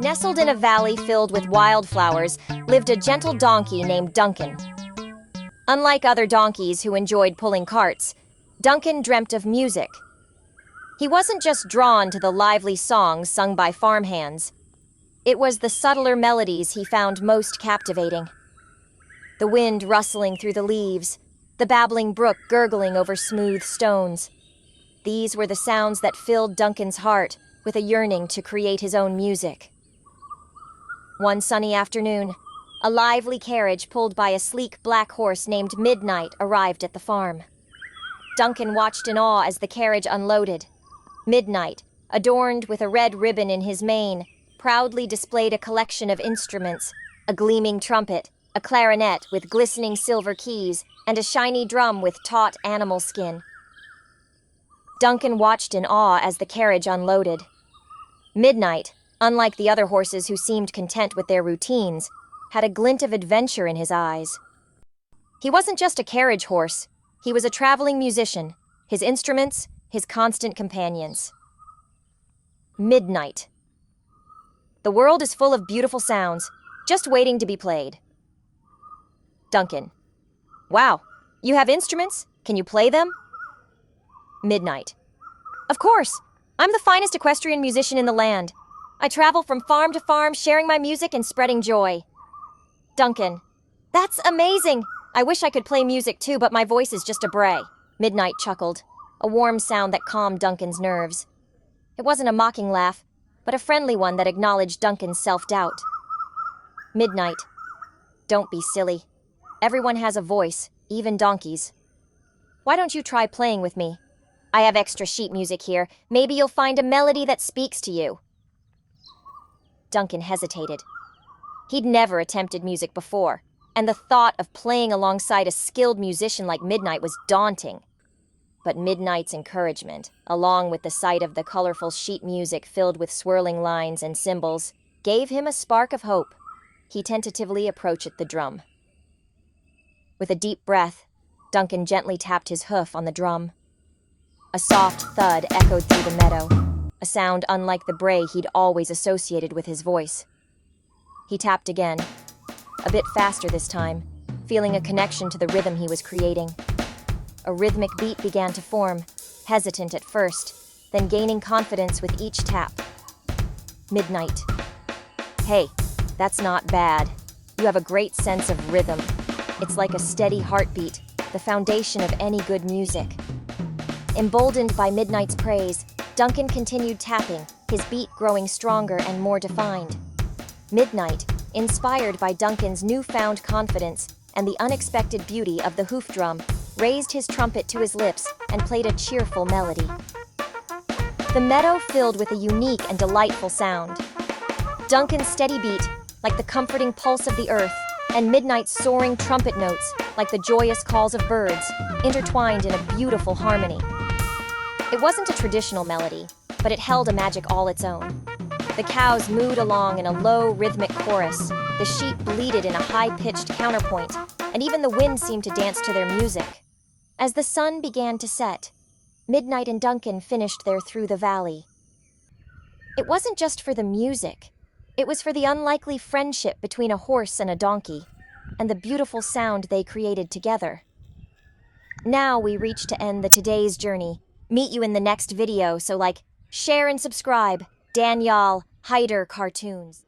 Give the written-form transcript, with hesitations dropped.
Nestled in a valley filled with wildflowers lived a gentle donkey named Duncan. Unlike other donkeys who enjoyed pulling carts, Duncan dreamt of music. He wasn't just drawn to the lively songs sung by farmhands. It was the subtler melodies he found most captivating. The wind rustling through the leaves, the babbling brook gurgling over smooth stones. These were the sounds that filled Duncan's heart with a yearning to create his own music. One sunny afternoon, a lively carriage pulled by a sleek black horse named Midnight arrived at the farm. Duncan watched in awe as the carriage unloaded. Midnight, adorned with a red ribbon in his mane, proudly displayed a collection of instruments, a gleaming trumpet, a clarinet with glistening silver keys, and a shiny drum with taut animal skin. Duncan watched in awe as the carriage unloaded. Midnight, unlike the other horses who seemed content with their routines, had a glint of adventure in his eyes. He wasn't just a carriage horse, he was a traveling musician, his instruments, his constant companions. Midnight. The world is full of beautiful sounds, just waiting to be played. Duncan. Wow, you have instruments? Can you play them? Midnight. Of course, I'm the finest equestrian musician in the land. I travel from farm to farm, sharing my music and spreading joy. Duncan. That's amazing! I wish I could play music too, but my voice is just a bray. Midnight chuckled, a warm sound that calmed Duncan's nerves. It wasn't a mocking laugh, but a friendly one that acknowledged Duncan's self-doubt. Midnight. Don't be silly. Everyone has a voice, even donkeys. Why don't you try playing with me? I have extra sheet music here. Maybe you'll find a melody that speaks to you. Duncan hesitated. He'd never attempted music before, and the thought of playing alongside a skilled musician like Midnight was daunting. But Midnight's encouragement, along with the sight of the colorful sheet music filled with swirling lines and cymbals, gave him a spark of hope. He tentatively approached the drum. With a deep breath, Duncan gently tapped his hoof on the drum. A soft thud echoed through the meadow, a sound unlike the bray he'd always associated with his voice. He tapped again, a bit faster this time, feeling a connection to the rhythm he was creating. A rhythmic beat began to form, hesitant at first, then gaining confidence with each tap. Midnight. Hey, that's not bad. You have a great sense of rhythm. It's like a steady heartbeat, the foundation of any good music. Emboldened by Midnight's praise, Duncan continued tapping, his beat growing stronger and more defined. Midnight, inspired by Duncan's newfound confidence and the unexpected beauty of the hoof drum, raised his trumpet to his lips and played a cheerful melody. The meadow filled with a unique and delightful sound. Duncan's steady beat, like the comforting pulse of the earth, and Midnight's soaring trumpet notes, like the joyous calls of birds, intertwined in a beautiful harmony. It wasn't a traditional melody, but it held a magic all its own. The cows mooed along in a low, rhythmic chorus, the sheep bleated in a high-pitched counterpoint, and even the wind seemed to dance to their music. As the sun began to set, Midnight and Duncan finished their Through the Valley. It wasn't just for the music. It was for the unlikely friendship between a horse and a donkey, and the beautiful sound they created together. Now we reach to end today's journey. Meet you in the next video, so share and subscribe. Danyal, Haider Cartoons.